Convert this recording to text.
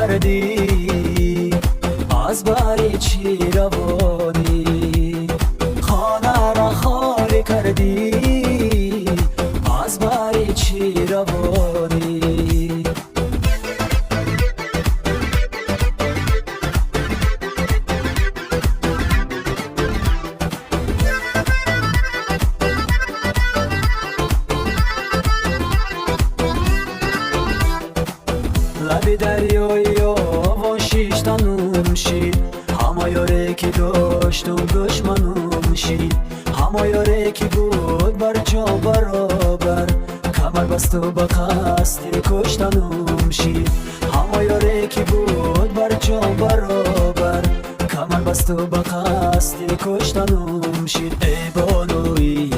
کردی از باری چی روانی خانه را خالی کردی از باری چی روانی لبی دریایی آوان شیش تنوم شید همه یاره که داشتم دشمنوم شید همه یاره که بود بر جا برابر کمر بست و به قصد کشتنوم شید همه یاره که بود بر جا برابر کمر بست و به قصد کشتنوم شید ای بانوی